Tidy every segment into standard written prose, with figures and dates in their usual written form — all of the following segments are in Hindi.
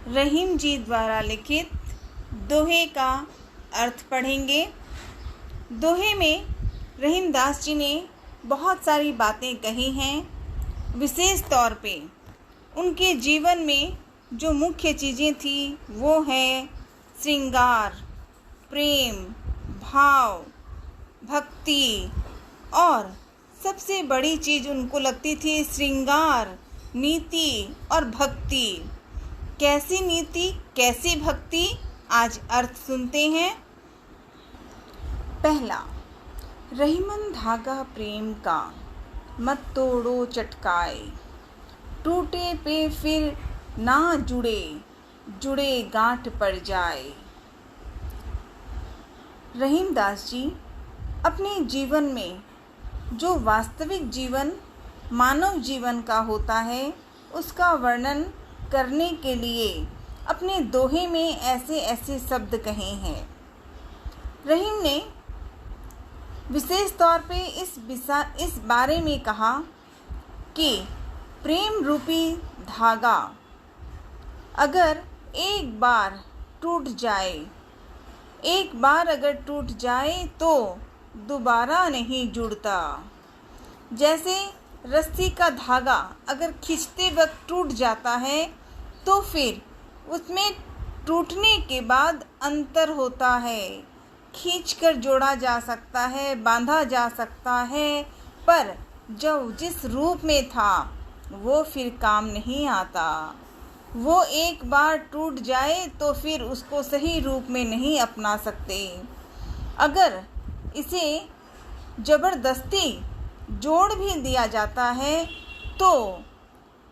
रहीम जी द्वारा लिखित दोहे का अर्थ पढ़ेंगे। दोहे में रहीम दास जी ने बहुत सारी बातें कही हैं। विशेष तौर पे उनके जीवन में जो मुख्य चीज़ें थी वो है श्रृंगार, प्रेम, भाव, भक्ति और सबसे बड़ी चीज़ उनको लगती थी श्रृंगार, नीति और भक्ति। कैसी नीति, कैसी भक्ति, आज अर्थ सुनते हैं। पहला, रहीमन धागा प्रेम का, मत तोड़ो चटकाए, टूटे पे फिर ना जुड़े, जुड़े गांठ पड़ जाए। रहीम दास जी अपने जीवन में जो वास्तविक जीवन मानव जीवन का होता है उसका वर्णन करने के लिए अपने दोहे में ऐसे ऐसे शब्द कहे हैं। रहीम ने विशेष तौर पे इस बारे में कहा कि प्रेम रूपी धागा अगर एक बार टूट जाए, एक बार अगर टूट जाए तो दोबारा नहीं जुड़ता। जैसे रस्सी का धागा अगर खींचते वक्त टूट जाता है तो फिर उसमें टूटने के बाद अंतर होता है। खींचकर जोड़ा जा सकता है, बांधा जा सकता है, पर जो जिस रूप में था वो फिर काम नहीं आता। वो एक बार टूट जाए तो फिर उसको सही रूप में नहीं अपना सकते। अगर इसे ज़बरदस्ती जोड़ भी दिया जाता है तो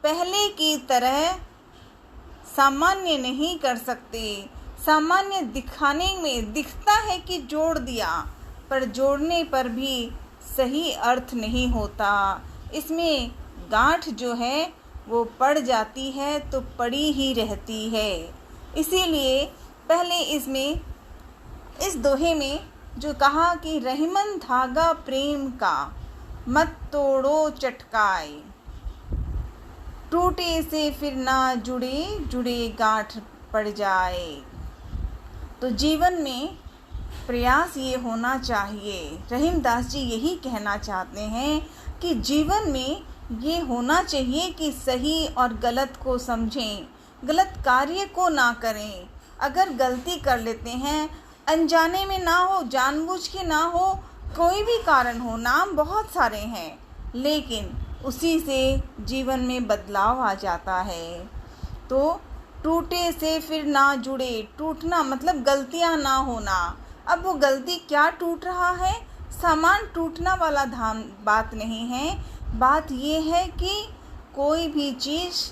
पहले की तरह सामान्य नहीं कर सकते। सामान्य दिखाने में दिखता है कि जोड़ दिया, पर जोड़ने पर भी सही अर्थ नहीं होता। इसमें गांठ जो है वो पड़ जाती है तो पड़ी ही रहती है। इसीलिए पहले इसमें इस दोहे में जो कहा कि रहीमन धागा प्रेम का, मत तोड़ो चटकाए, टूटे से फिर ना जुड़े, जुड़े गांठ पड़ जाए। तो जीवन में प्रयास ये होना चाहिए। रहीम दास जी यही कहना चाहते हैं कि जीवन में ये होना चाहिए कि सही और गलत को समझें, गलत कार्य को ना करें। अगर गलती कर लेते हैं, अनजाने में ना हो, जानबूझ के ना हो, कोई भी कारण हो, नाम बहुत सारे हैं, लेकिन उसी से जीवन में बदलाव आ जाता है। तो टूटे से फिर ना जुड़े, टूटना मतलब गलतियां ना होना। अब वो गलती क्या टूट रहा है, सामान टूटना वाला बात नहीं है। बात ये है कि कोई भी चीज़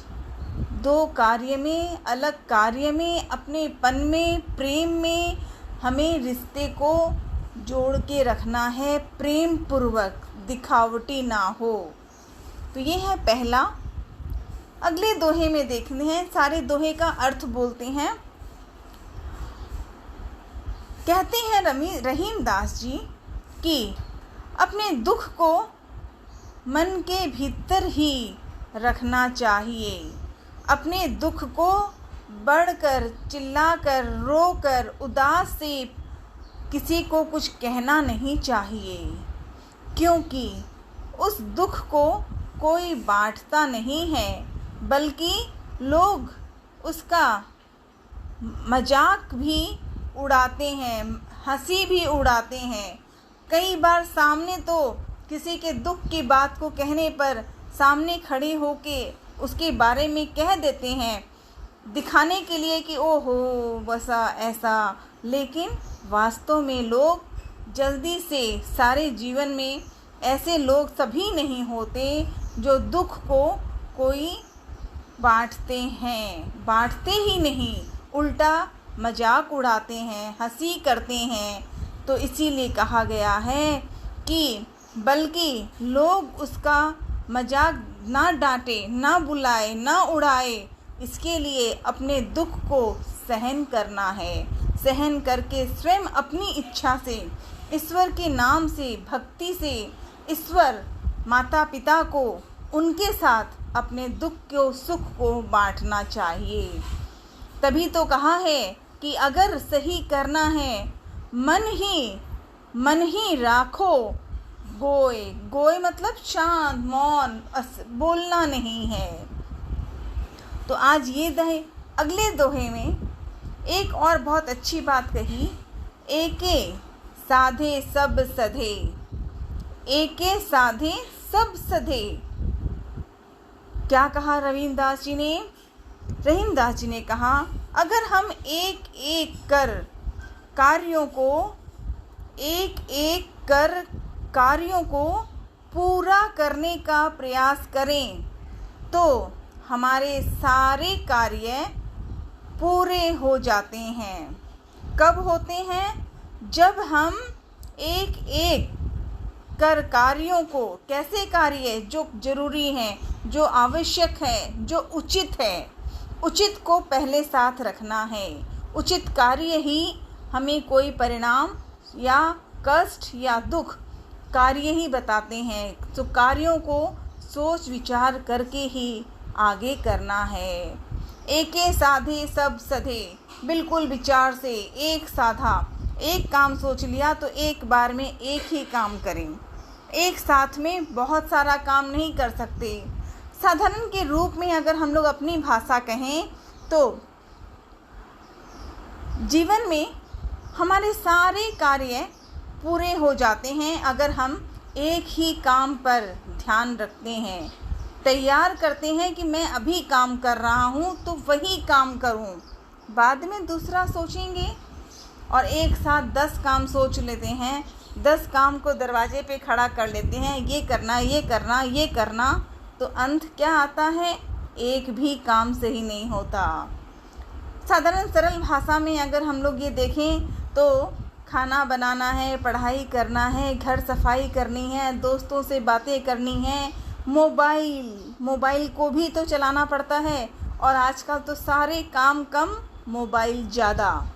दो कार्य में, अलग कार्य में, अपनेपन में, प्रेम में हमें रिश्ते को जोड़ के रखना है, प्रेम पूर्वक, दिखावटी ना हो। तो ये है पहला। अगले दोहे में देखते हैं, सारे दोहे का अर्थ बोलते हैं। कहते हैं रहीम दास जी कि अपने दुख को मन के भीतर ही रखना चाहिए। अपने दुख को बढ़कर, चिल्लाकर, रोकर, उदास से किसी को कुछ कहना नहीं चाहिए, क्योंकि उस दुख को कोई बांटता नहीं है, बल्कि लोग उसका मजाक भी उड़ाते हैं, हंसी भी उड़ाते हैं। कई बार सामने तो किसी के दुख की बात को कहने पर सामने खड़े होके उसके बारे में कह देते हैं, दिखाने के लिए कि ओहो वैसा ऐसा, लेकिन वास्तव में लोग जल्दी से, सारे जीवन में ऐसे लोग सभी नहीं होते जो दुख को कोई बांटते हैं। बांटते ही नहीं, उल्टा मजाक उड़ाते हैं, हंसी करते हैं। तो इसीलिए कहा गया है कि बल्कि लोग उसका मजाक ना डांटे, ना बुलाए, ना उड़ाए, इसके लिए अपने दुख को सहन करना है। सहन करके स्वयं अपनी इच्छा से, ईश्वर के नाम से, भक्ति से, ईश्वर माता पिता को, उनके साथ अपने दुख को, सुख को बांटना चाहिए। तभी तो कहा है कि अगर सही करना है मन ही राखो गोय। गोय मतलब शांत, मौन, बोलना नहीं है। तो आज ये अगले दोहे में एक और बहुत अच्छी बात कही, एके साधे सब सधे। एके साधे सब सधे। क्या कहा रहीमदास जी ने? रहीमदास जी ने कहा, अगर हम एक एक कर कार्यों को पूरा करने का प्रयास करें तो हमारे सारे कार्य पूरे हो जाते हैं। कब होते हैं? जब हम एक एक कर कार्यों को, कैसे कार्य जो जरूरी हैं, जो आवश्यक है, जो उचित है, उचित को पहले साथ रखना है। उचित कार्य ही हमें कोई परिणाम या कष्ट या दुख कार्य ही बताते हैं। तो कार्यों को सोच विचार करके ही आगे करना है। एके साधे सब सधे, बिल्कुल विचार से एक साधा, एक काम सोच लिया तो एक बार में एक ही काम करें। एक साथ में बहुत सारा काम नहीं कर सकते। साधारण के रूप में अगर हम लोग अपनी भाषा कहें तो जीवन में हमारे सारे कार्य पूरे हो जाते हैं अगर हम एक ही काम पर ध्यान रखते हैं, तैयार करते हैं कि मैं अभी काम कर रहा हूँ तो वही काम करूँ, बाद में दूसरा सोचेंगे। और एक साथ 10 काम सोच लेते हैं, 10 काम को दरवाजे पे खड़ा कर लेते हैं, ये करना ये करना ये करना, तो अंत क्या आता है? एक भी काम सही नहीं होता। साधारण सरल भाषा में अगर हम लोग ये देखें तो खाना बनाना है, पढ़ाई करना है, घर सफाई करनी है, दोस्तों से बातें करनी है, मोबाइल को भी तो चलाना पड़ता है। और आजकल तो सारे काम कम, मोबाइल ज़्यादा।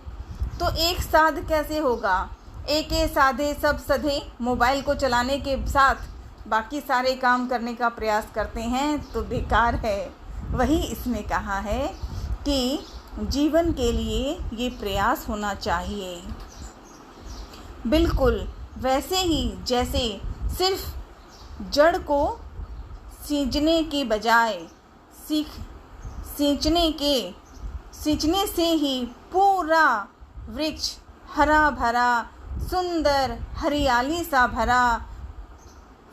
तो एक साथ कैसे होगा? एके साधे सब सधे। मोबाइल को चलाने के साथ बाकी सारे काम करने का प्रयास करते हैं तो बेकार है। वही इसमें कहा है कि जीवन के लिए ये प्रयास होना चाहिए। बिल्कुल वैसे ही जैसे सिर्फ जड़ को सींचने के बजाय सींचने से ही पूरा वृक्ष हरा भरा, सुंदर, हरियाली सा भरा,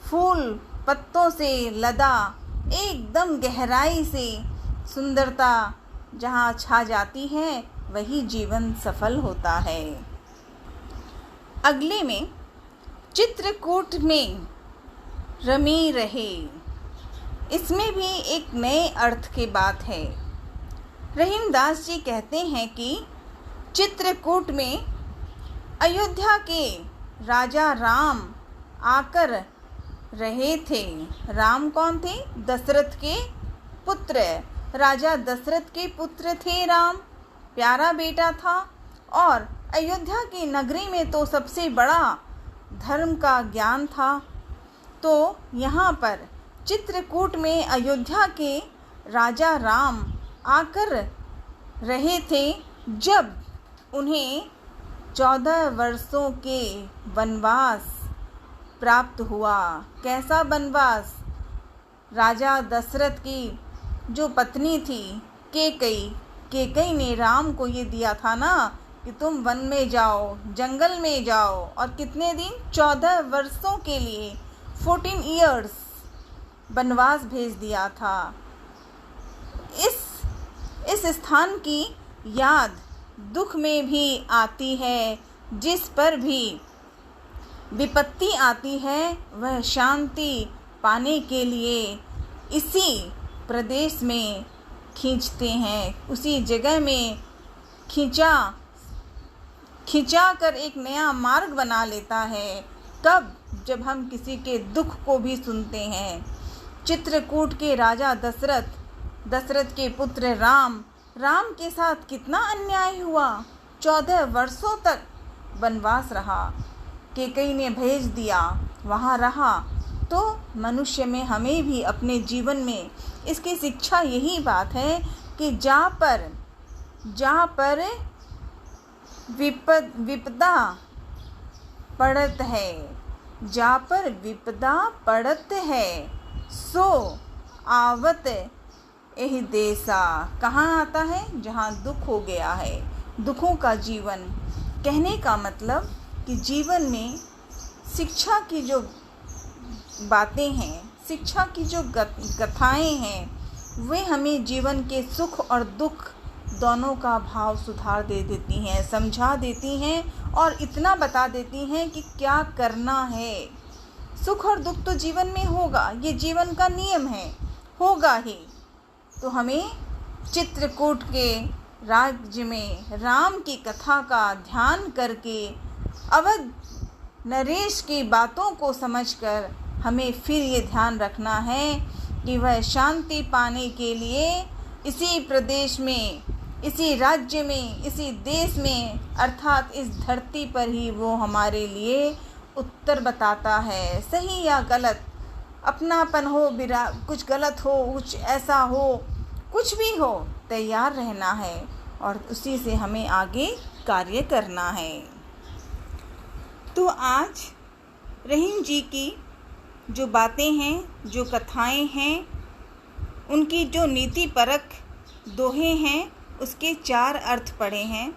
फूल पत्तों से लदा, एकदम गहराई से सुंदरता जहाँ छा जाती है वही जीवन सफल होता है। अगले में चित्रकूट में रमी रहे, इसमें भी एक नए अर्थ की बात है। रहीमदास जी कहते हैं कि चित्रकूट में अयोध्या के राजा राम आकर रहे थे। राम कौन थे? दशरथ के पुत्र। राजा दशरथ के पुत्र थे राम, प्यारा बेटा था। और अयोध्या की नगरी में तो सबसे बड़ा धर्म का ज्ञान था। तो यहाँ पर चित्रकूट में अयोध्या के राजा राम आकर रहे थे जब उन्हें 14 वर्षों के वनवास प्राप्त हुआ। कैसा वनवास? राजा दशरथ की जो पत्नी थी केकई ने राम को ये दिया था ना कि तुम वन में जाओ, जंगल में जाओ, और कितने दिन? 14 वर्षों के लिए 14 ईयर्स वनवास भेज दिया था। इस स्थान की याद दुख में भी आती है। जिस पर भी विपत्ति आती है वह शांति पाने के लिए इसी प्रदेश में खींचते हैं, उसी जगह में खिंचा कर एक नया मार्ग बना लेता है। कब? जब हम किसी के दुख को भी सुनते हैं। चित्रकूट के राजा दशरथ के पुत्र राम के साथ कितना अन्याय हुआ। 14 वर्षों तक वनवास रहा, केकई ने भेज दिया, वहाँ रहा। तो मनुष्य में हमें भी अपने जीवन में इसकी शिक्षा यही बात है कि जहाँ पर जहाँ पर विपदा पड़त है, जहाँ पर विपदा पड़त है, सो आवत एहि देसा। कहाँ आता है? जहाँ दुख हो गया है, दुखों का जीवन। कहने का मतलब कि जीवन में शिक्षा की जो बातें हैं, शिक्षा की जो कथाएं हैं, वे हमें जीवन के सुख और दुख दोनों का भाव सुधार दे देती हैं, समझा देती हैं और इतना बता देती हैं कि क्या करना है। सुख और दुख तो जीवन में होगा, ये जीवन का नियम है, होगा ही। तो हमें चित्रकूट के राज्य में राम की कथा का ध्यान करके अवध नरेश की बातों को समझकर हमें फिर ये ध्यान रखना है कि वह शांति पाने के लिए इसी प्रदेश में, इसी राज्य में, इसी देश में, अर्थात इस धरती पर ही वो हमारे लिए उत्तर बताता है। सही या गलत, अपनापन हो, कुछ गलत हो, कुछ ऐसा हो, कुछ भी हो, तैयार रहना है और उसी से हमें आगे कार्य करना है। तो आज रहीम जी की जो बातें हैं, जो कथाएं हैं, उनकी जो नीति परक दोहे हैं, उसके 4 अर्थ पढ़े हैं।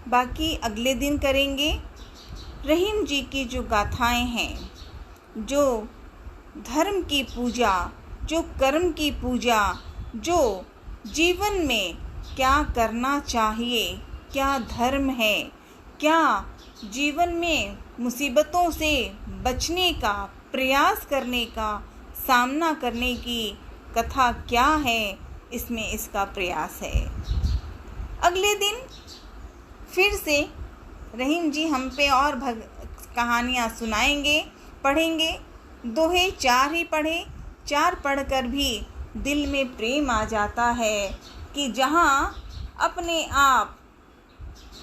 बाकी अगले दिन करेंगे। रहीम जी की जो गाथाएं हैं, जो धर्म की पूजा, जो कर्म की पूजा, जो जीवन में क्या करना चाहिए, क्या धर्म है, क्या जीवन में मुसीबतों से बचने का, प्रयास करने का, सामना करने की कथा क्या है, इसमें इसका प्रयास है। अगले दिन फिर से रहीम जी हम पे और कहानियाँ सुनाएंगे, पढ़ेंगे। दोहे 4 ही पढ़े, 4 पढ़कर भी दिल में प्रेम आ जाता है कि जहाँ अपने आप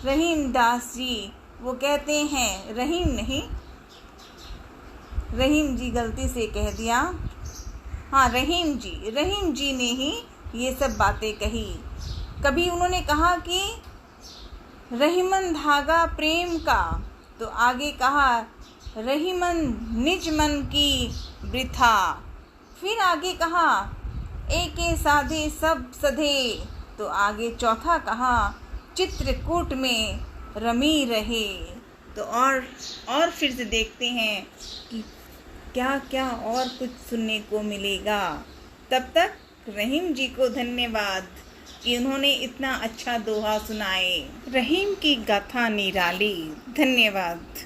रहीम दास जी वो कहते हैं, रहीम नहीं, रहीम जी गलती से कह दिया, हाँ रहीम जी ने ही ये सब बातें कही। कभी उन्होंने कहा कि रहीमन धागा प्रेम का, तो आगे कहा रहीमन निज मन की वृथा, फिर आगे कहा एके साधे सब सधे, तो आगे चौथा कहा चित्रकूट में रमी रहे। तो और फिर से देखते हैं कि क्या क्या और कुछ सुनने को मिलेगा। तब तक रहीम जी को धन्यवाद कि उन्होंने इतना अच्छा दोहा सुनाए। रहीम की गाथा निराली। धन्यवाद।